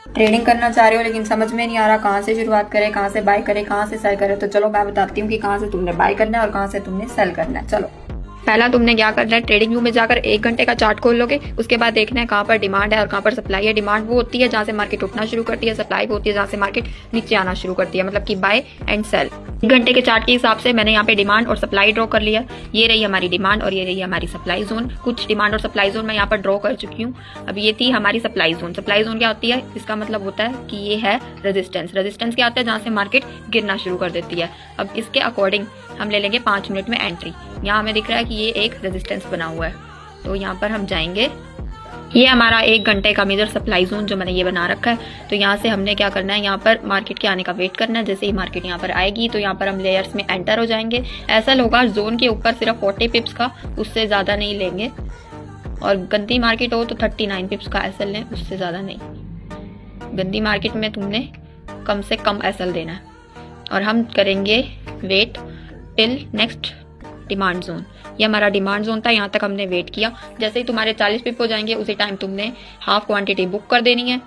Trading करना चाह रहे हो लेकिन समझ में नहीं आ रहा कहाँ से शुरुआत करें, कहाँ से बाय करें, कहाँ से सेल करें, तो चलो मैं बताती हूँ कि कहाँ से तुमने बाय करना है और कहाँ से तुमने सेल करना है। चलो, पहला तुमने क्या करना है, ट्रेडिंग व्यू में जाकर 1 घंटे का चार्ट खोल लोगे। उसके बाद देखना है कहाँ पर डिमांड है और कहाँ पर सप्लाई है। डिमांड वो होती है जहाँ से मार्केट उठना शुरू करती है, सप्लाई वो होती है जहाँ से मार्केट नीचे आना शुरू करती है, मतलब कि बाय एंड सेल। 1 घंटे के चार्ट के हिसाब से मैंने यहाँ पे डिमांड और सप्लाई ड्रॉ कर लिया। ये रही हमारी डिमांड और ये रही हमारी सप्लाई जोन। कुछ डिमांड और सप्लाई जोन मैं यहाँ पर ड्रॉ कर चुकी हूँ। अब ये थी हमारी सप्लाई जोन। सप्लाई जोन क्या होती है, इसका मतलब होता है कि ये है रेजिस्टेंस। रेजिस्टेंस क्या होता है, जहाँ से मार्केट गिरना शुरू कर देती है। अब इसके अकॉर्डिंग हम ले लेंगे 5 मिनट में एंट्री। यहाँ हमें दिख रहा है कि ये एक रेजिस्टेंस बना हुआ है, तो यहाँ पर हम जाएंगे। ये हमारा 1 घंटे का मेजर सप्लाई जोन जो मैंने ये बना रखा है। तो यहाँ से हमने क्या करना है, यहाँ पर मार्केट के आने का वेट करना है। जैसे ही मार्केट यहाँ पर आएगी तो यहाँ पर हम लेयर्स में एंटर हो जाएंगे। ऐसा होगा जोन के ऊपर सिर्फ 40 पिप्स का, उससे ज़्यादा नहीं लेंगे। और गंदी मार्केट हो तो 39 पिप्स का एसएल लें, उससे ज़्यादा नहीं। गंदी मार्केट में तुमने कम से कम एसएल देना है। और हम करेंगे wait till next demand zone. ये हमारा डिमांड जोन था, यहाँ तक हमने वेट किया। जैसे ही तुम्हारे 40 पिप हो जाएंगे उसी टाइम तुमने हाफ क्वांटिटी बुक कर देनी है।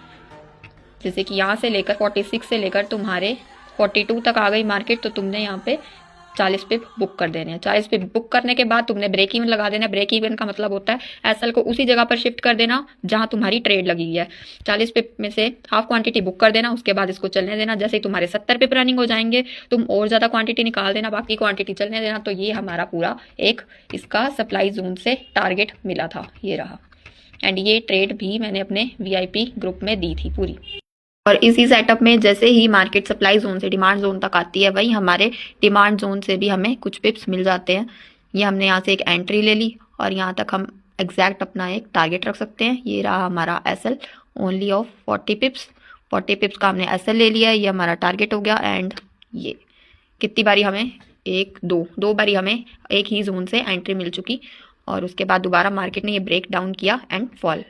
जैसे कि यहाँ से लेकर 46 से लेकर तुम्हारे 42 तक आ गई मार्केट, तो तुमने यहाँ पे 40 पिप बुक कर देने हैं। 40 पिप बुक करने के बाद तुमने ब्रेक इवन लगा देना है। ब्रेक इवन का मतलब होता है एसएल को उसी जगह पर शिफ्ट कर देना जहां तुम्हारी ट्रेड लगी है। 40 पिप में से हाफ क्वांटिटी बुक कर देना, उसके बाद इसको चलने देना। जैसे ही तुम्हारे 70 पिप रनिंग हो जाएंगे तुम और ज्यादा क्वांटिटी निकाल देना, बाकी क्वांटिटी चलने देना। तो ये हमारा पूरा एक इसका सप्लाई जोन से टारगेट मिला था, ये रहा। एंड ये ट्रेड भी मैंने अपने वीआईपी ग्रुप में दी थी पूरी। और इसी सेटअप में जैसे ही मार्केट सप्लाई जोन से डिमांड जोन तक आती है, वही हमारे डिमांड जोन से भी हमें कुछ पिप्स मिल जाते हैं। ये हमने यहाँ से एक एंट्री ले ली और यहाँ तक हम एग्जैक्ट अपना एक टारगेट रख सकते हैं। ये रहा हमारा SL only of 40 pips. 40 pips का हमने एसएल ले लिया है, ये हमारा टारगेट हो गया। एंड ये कितनी बारी हमें, एक दो बारी हमें एक ही जोन से एंट्री मिल चुकी। और उसके बाद दोबारा मार्केट ने ये ब्रेक डाउन किया एंड फॉल।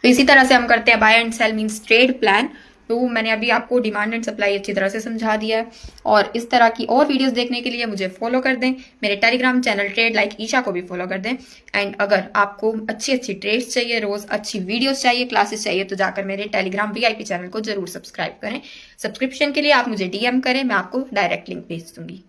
तो इसी तरह से हम करते हैं buy and sell means trade plan. तो मैंने अभी आपको डिमांड एंड सप्लाई अच्छी तरह से समझा दिया है। और इस तरह की और वीडियोस देखने के लिए मुझे फॉलो कर दें। मेरे Telegram channel trade like Isha को भी फॉलो कर दें। एंड अगर आपको अच्छी अच्छी ट्रेड्स चाहिए, रोज अच्छी वीडियोस चाहिए, क्लासेस चाहिए, तो जाकर मेरे टेलीग्राम वीआईपी चैनल को जरूर सब्सक्राइब करें। सब्सक्रिप्शन के लिए आप मुझे डीएम करें, मैं आपको डायरेक्ट लिंक भेज दूंगी।